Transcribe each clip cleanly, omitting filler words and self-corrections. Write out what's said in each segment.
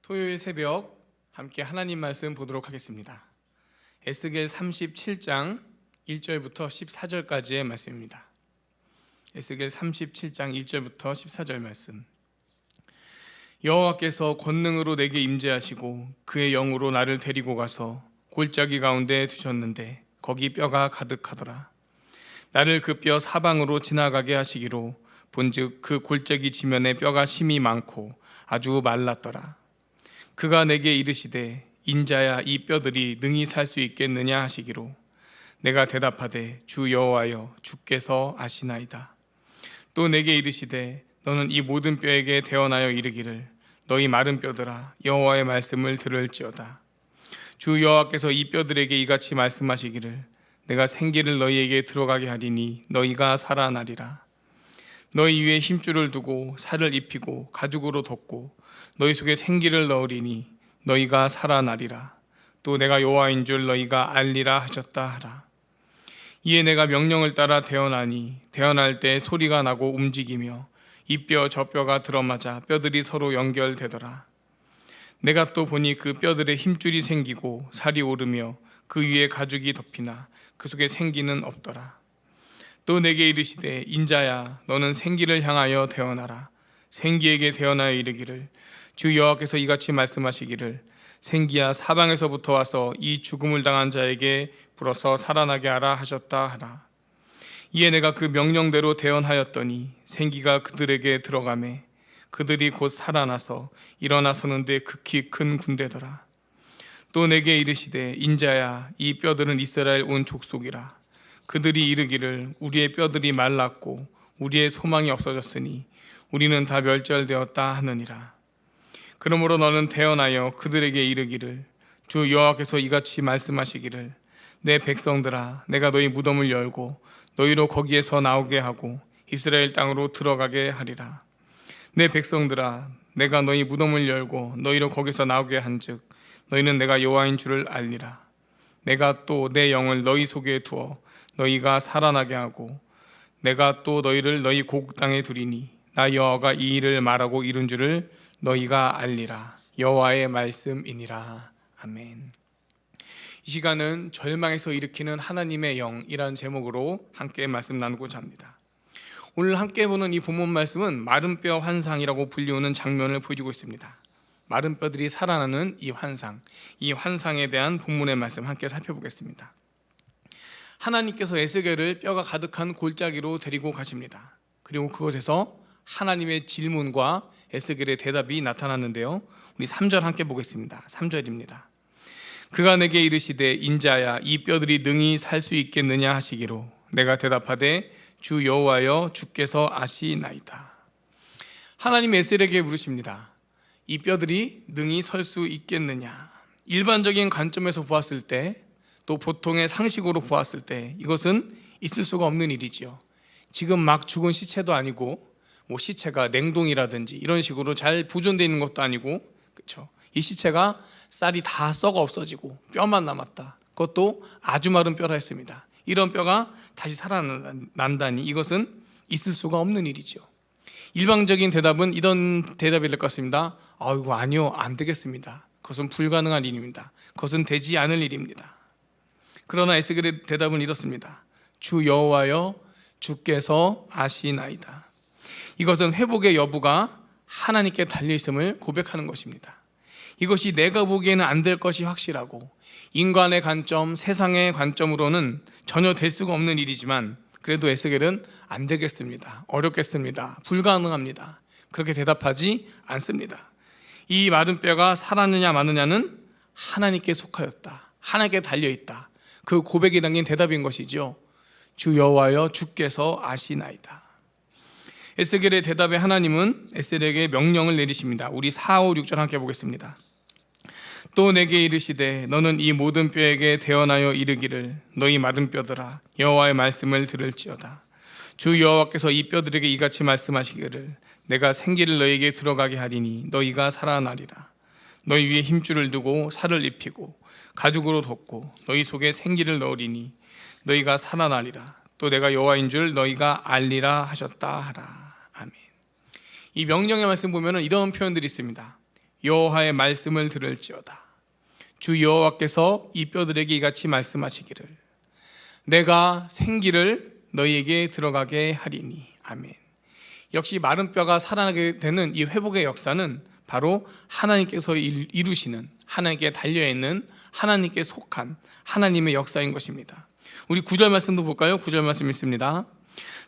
토요일 새벽 함께 하나님 말씀 보도록 하겠습니다. 에스겔 37장 1절부터 14절까지의 말씀입니다. 에스겔 37장 1절부터 14절 말씀. 여호와께서 권능으로 내게 임재하시고 그의 영으로 나를 데리고 가서 골짜기 가운데 두셨는데 거기 뼈가 가득하더라. 나를 그 뼈 사방으로 지나가게 하시기로 본즉 그 골짜기 지면에 뼈가 심이 많고 아주 말랐더라. 그가 내게 이르시되 인자야 이 뼈들이 능히 살 수 있겠느냐 하시기로 내가 대답하되 주 여호와여 주께서 아시나이다. 또 내게 이르시되 너는 이 모든 뼈에게 대언하여 이르기를 너희 마른 뼈들아 여호와의 말씀을 들을지어다. 주 여호와께서 이 뼈들에게 이같이 말씀하시기를 내가 생기를 너희에게 들어가게 하리니 너희가 살아나리라. 너희 위에 힘줄을 두고 살을 입히고 가죽으로 덮고 너희 속에 생기를 넣으리니 너희가 살아나리라. 또 내가 여호와인 줄 너희가 알리라 하셨다 하라. 이에 내가 명령을 따라 대언하니 대언할 때 소리가 나고 움직이며 이 뼈 저 뼈가 들어맞아 뼈들이 서로 연결되더라. 내가 또 보니 그 뼈들에 힘줄이 생기고 살이 오르며 그 위에 가죽이 덮이나 그 속에 생기는 없더라. 또 내게 이르시되 인자야 너는 생기를 향하여 대언하라. 생기에게 대언하여 이르기를 주 여호와께서 이같이 말씀하시기를 생기야 사방에서부터 와서 이 죽음을 당한 자에게 불어서 살아나게 하라 하셨다 하라. 이에 내가 그 명령대로 대언하였더니 생기가 그들에게 들어가매 그들이 곧 살아나서 일어나 서는데 극히 큰 군대더라. 또 내게 이르시되 인자야 이 뼈들은 이스라엘 온 족속이라. 그들이 이르기를 우리의 뼈들이 말랐고 우리의 소망이 없어졌으니 우리는 다 멸절되었다 하느니라. 그러므로 너는 대언하여 그들에게 이르기를 주 여호와께서 이같이 말씀하시기를 내 백성들아 내가 너희 무덤을 열고 너희로 거기에서 나오게 하고 이스라엘 땅으로 들어가게 하리라. 내 백성들아 내가 너희 무덤을 열고 너희로 거기서 나오게 한즉 너희는 내가 여호와인 줄을 알리라. 내가 또 내 영을 너희 속에 두어 너희가 살아나게 하고 내가 또 너희를 너희 고국 땅에 두리니 나 여호와가 이 일을 말하고 이룬 줄을 너희가 알리라. 여호와의 말씀이니라. 아멘. 이 시간은 절망에서 일으키는 하나님의 영이라는 제목으로 함께 말씀 나누고자 합니다. 오늘 함께 보는 이 본문 말씀은 마른 뼈 환상이라고 불리우는 장면을 보여주고 있습니다. 마른 뼈들이 살아나는 이 환상에 대한 본문의 말씀 함께 살펴보겠습니다. 하나님께서 에스겔을 뼈가 가득한 골짜기로 데리고 가십니다. 그리고 그곳에서 하나님의 질문과 에스겔의 대답이 나타났는데요, 우리 3절 함께 보겠습니다. 3절입니다. 그가 내게 이르시되 인자야 이 뼈들이 능히 살 수 있겠느냐 하시기로 내가 대답하되 주 여호와여 주께서 아시나이다. 하나님 에스겔에게 물으십니다. 이 뼈들이 능히 설 수 있겠느냐. 일반적인 관점에서 보았을 때, 또 보통의 상식으로 보았을 때 이것은 있을 수가 없는 일이지요. 지금 막 죽은 시체도 아니고 시체가 냉동이라든지 이런 식으로 잘 보존되어 있는 것도 아니고, 그렇죠? 이 시체가 쌀이 다 썩어 없어지고 뼈만 남았다. 그것도 아주 마른 뼈라 했습니다. 이런 뼈가 다시 살아난다니 이것은 있을 수가 없는 일이죠. 일방적인 대답은 이런 대답이 될 것 같습니다. 아이고 아니요, 안 되겠습니다. 그것은 불가능한 일입니다. 그것은 되지 않을 일입니다. 그러나 에스겔의 대답은 이렇습니다. 주 여호와여 주께서 아시나이다. 이것은 회복의 여부가 하나님께 달려있음을 고백하는 것입니다. 이것이 내가 보기에는 안 될 것이 확실하고 인간의 관점, 세상의 관점으로는 전혀 될 수가 없는 일이지만 그래도 에스겔은 안 되겠습니다. 어렵겠습니다. 불가능합니다. 그렇게 대답하지 않습니다. 이 마른 뼈가 살았느냐 마느냐는 하나님께 속하였다. 하나님께 달려있다. 그 고백이 담긴 대답인 것이죠. 주 여호와여 주께서 아시나이다. 에스겔의 대답에 하나님은 에스겔에게 명령을 내리십니다. 우리 4, 5, 6절 함께 보겠습니다. 또 내게 이르시되 너는 이 모든 뼈에게 대언하여 이르기를 너희 마른 뼈들아 여호와의 말씀을 들을지어다. 주 여호와께서 이 뼈들에게 이같이 말씀하시기를 내가 생기를 너희에게 들어가게 하리니 너희가 살아나리라. 너희 위에 힘줄을 두고 살을 입히고 가죽으로 덮고 너희 속에 생기를 넣으리니 너희가 살아나리라. 또 내가 여호와인 줄 너희가 알리라 하셨다 하라. 아멘. 이 명령의 말씀 보면은 이런 표현들이 있습니다. 여호와의 말씀을 들을지어다. 주 여호와께서 이 뼈들에게 이같이 말씀하시기를 내가 생기를 너희에게 들어가게 하리니. 아멘. 역시 마른 뼈가 살아나게 되는 이 회복의 역사는 바로 하나님께서 이루시는, 하나님께 달려있는, 하나님께 속한 하나님의 역사인 것입니다. 우리 9절 말씀도 볼까요? 9절 말씀 있습니다.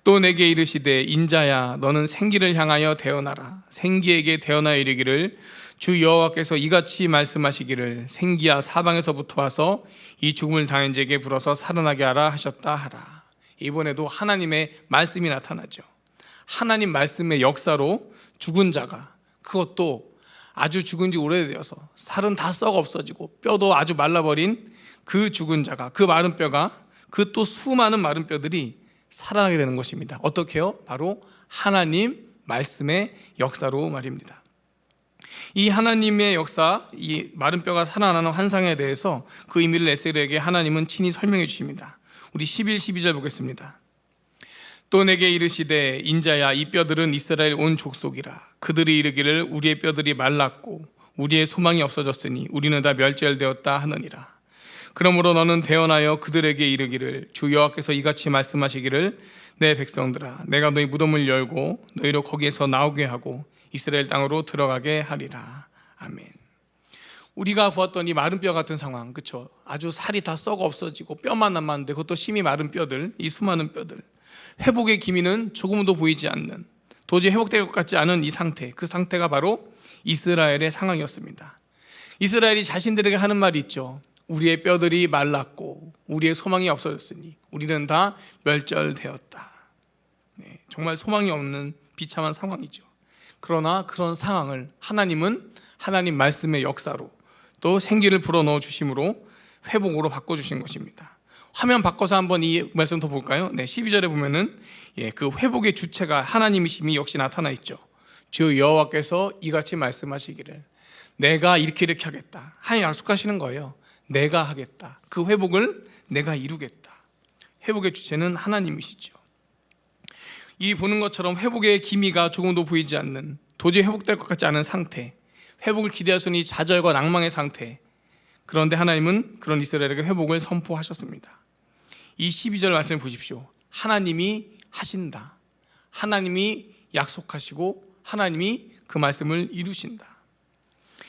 또 내게 이르시되 인자야 너는 생기를 향하여 대언하라. 생기에게 대언하여 이르기를 주 여호와께서 이같이 말씀하시기를 생기야 사방에서부터 와서 이 죽음을 당한 자에게 불어서 살아나게 하라 하셨다 하라. 이번에도 하나님의 말씀이 나타나죠. 하나님 말씀의 역사로 죽은 자가, 그것도 아주 죽은 지 오래되어서 살은 다 썩어 없어지고 뼈도 아주 말라버린 그 죽은 자가, 그 마른 뼈가, 그 또 수많은 마른 뼈들이 살아나게 되는 것입니다. 어떻게요? 바로 하나님 말씀의 역사로 말입니다. 이 하나님의 역사, 이 마른 뼈가 살아나는 환상에 대해서 그 의미를 에스겔에게 하나님은 친히 설명해 주십니다. 우리 11, 12절 보겠습니다. 또 내게 이르시되 인자야 이 뼈들은 이스라엘 온 족속이라. 그들이 이르기를 우리의 뼈들이 말랐고 우리의 소망이 없어졌으니 우리는 다 멸절되었다 하느니라. 그러므로 너는 대언하여 그들에게 이르기를 주 여호와께서 이같이 말씀하시기를 내 백성들아 내가 너희 무덤을 열고 너희로 거기에서 나오게 하고 이스라엘 땅으로 들어가게 하리라. 아멘. 우리가 보았던 이 마른 뼈 같은 상황, 그렇죠? 아주 살이 다 썩어 없어지고 뼈만 남았는데 그것도 심히 마른 뼈들, 이 수많은 뼈들, 회복의 기미는 조금도 보이지 않는, 도저히 회복될 것 같지 않은 이 상태, 그 상태가 바로 이스라엘의 상황이었습니다. 이스라엘이 자신들에게 하는 말이 있죠. 우리의 뼈들이 말랐고 우리의 소망이 없어졌으니 우리는 다 멸절되었다. 네, 정말 소망이 없는 비참한 상황이죠. 그러나 그런 상황을 하나님은 하나님 말씀의 역사로 또 생기를 불어넣어 주심으로 회복으로 바꿔주신 것입니다. 화면 바꿔서 한번 이 말씀 더 볼까요? 네, 12절에 보면은 그 회복의 주체가 하나님이심이 역시 나타나 있죠. 주 여호와께서 이같이 말씀하시기를 내가 이렇게 하겠다. 하나님 약속하시는 거예요. 내가 하겠다. 그 회복을 내가 이루겠다. 회복의 주체는 하나님이시죠. 이 보는 것처럼 회복의 기미가 조금도 보이지 않는, 도저히 회복될 것 같지 않은 상태, 회복을 기대하시니 좌절과 낭망의 상태. 그런데 하나님은 그런 이스라엘에게 회복을 선포하셨습니다. 이 12절 말씀을 보십시오. 하나님이 하신다. 하나님이 약속하시고 하나님이 그 말씀을 이루신다.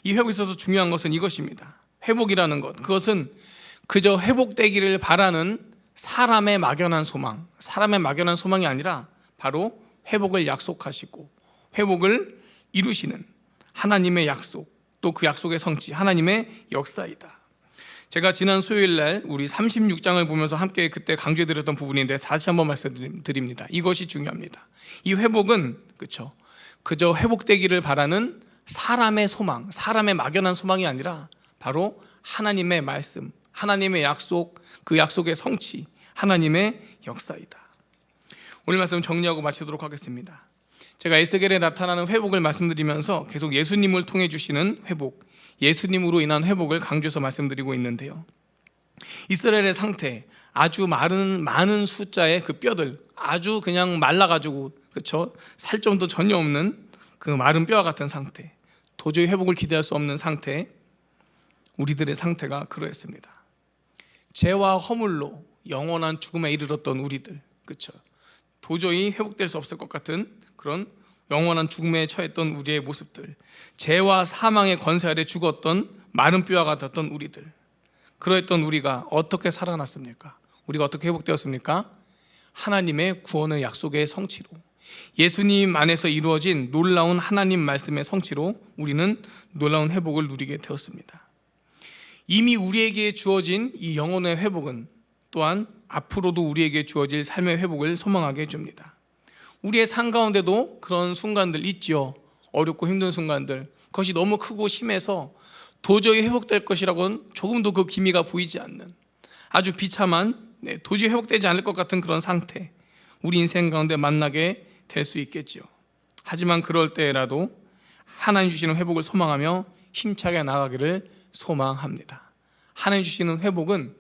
이 회복에 있어서 중요한 것은 이것입니다. 회복이라는 것, 그것은 그저 회복되기를 바라는 사람의 막연한 소망, 사람의 막연한 소망이 아니라 바로 회복을 약속하시고 회복을 이루시는 하나님의 약속, 또 그 약속의 성취, 하나님의 역사이다. 제가 지난 수요일 날 우리 36장을 보면서 함께 그때 강조해드렸던 부분인데 다시 한번 말씀드립니다. 이것이 중요합니다. 이 회복은 그저 회복되기를 바라는 사람의 소망, 사람의 막연한 소망이 아니라 바로 하나님의 말씀, 하나님의 약속, 그 약속의 성취, 하나님의 역사이다. 오늘 말씀 정리하고 마치도록 하겠습니다. 제가 에스겔에 나타나는 회복을 말씀드리면서 계속 예수님을 통해 주시는 회복, 예수님으로 인한 회복을 강조해서 말씀드리고 있는데요. 이스라엘의 상태, 아주 많은 숫자의 그 뼈들, 아주 그냥 말라가지고 살점도 전혀 없는 그 마른 뼈와 같은 상태, 도저히 회복을 기대할 수 없는 상태, 우리들의 상태가 그러했습니다. 죄와 허물로 영원한 죽음에 이르렀던 우리들, 도저히 회복될 수 없을 것 같은 그런 영원한 죽음에 처했던 우리의 모습들, 죄와 사망의 권세 아래 죽었던 마른 뼈와 같았던 우리들, 그러했던 우리가 어떻게 살아났습니까? 우리가 어떻게 회복되었습니까? 하나님의 구원의 약속의 성취로, 예수님 안에서 이루어진 놀라운 하나님 말씀의 성취로 우리는 놀라운 회복을 누리게 되었습니다. 이미 우리에게 주어진 이 영혼의 회복은 또한 앞으로도 우리에게 주어질 삶의 회복을 소망하게 해줍니다. 우리의 삶 가운데도 그런 순간들 있지요. 어렵고 힘든 순간들, 그것이 너무 크고 심해서 도저히 회복될 것이라고는 조금도 그 기미가 보이지 않는 아주 비참한, 도저히 회복되지 않을 것 같은 그런 상태, 우리 인생 가운데 만나게 될 수 있겠죠. 하지만 그럴 때라도 하나님 주시는 회복을 소망하며 힘차게 나가기를 소망합니다. 하나님 주시는 회복은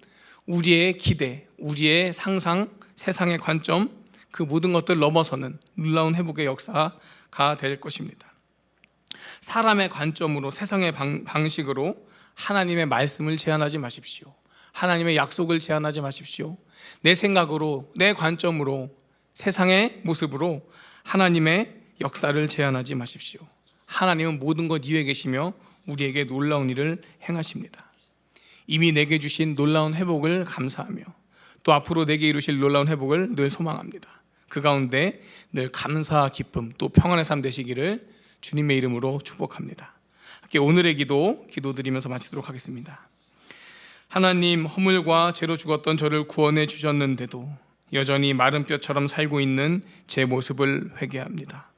우리의 기대, 우리의 상상, 세상의 관점, 그 모든 것들을 넘어서는 놀라운 회복의 역사가 될 것입니다. 사람의 관점으로, 세상의 방식으로 하나님의 말씀을 제한하지 마십시오. 하나님의 약속을 제한하지 마십시오. 내 생각으로, 내 관점으로, 세상의 모습으로 하나님의 역사를 제한하지 마십시오. 하나님은 모든 것 이외에 계시며 우리에게 놀라운 일을 행하십니다. 이미 내게 주신 놀라운 회복을 감사하며 또 앞으로 내게 이루실 놀라운 회복을 늘 소망합니다. 그 가운데 늘 감사, 기쁨, 또 평안의 삶 되시기를 주님의 이름으로 축복합니다. 함께 오늘의 기도드리면서 마치도록 하겠습니다. 하나님, 허물과 죄로 죽었던 저를 구원해 주셨는데도 여전히 마른 뼈처럼 살고 있는 제 모습을 회개합니다.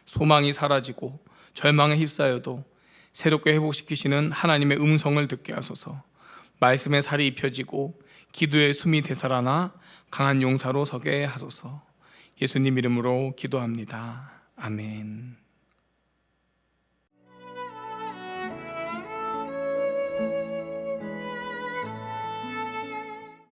소망이 사라지고 절망에 휩싸여도 새롭게 회복시키시는 하나님의 음성을 듣게 하소서. 말씀의 살이 입혀지고 기도의 숨이 되살아나 강한 용사로 서게 하소서. 예수님 이름으로 기도합니다. 아멘.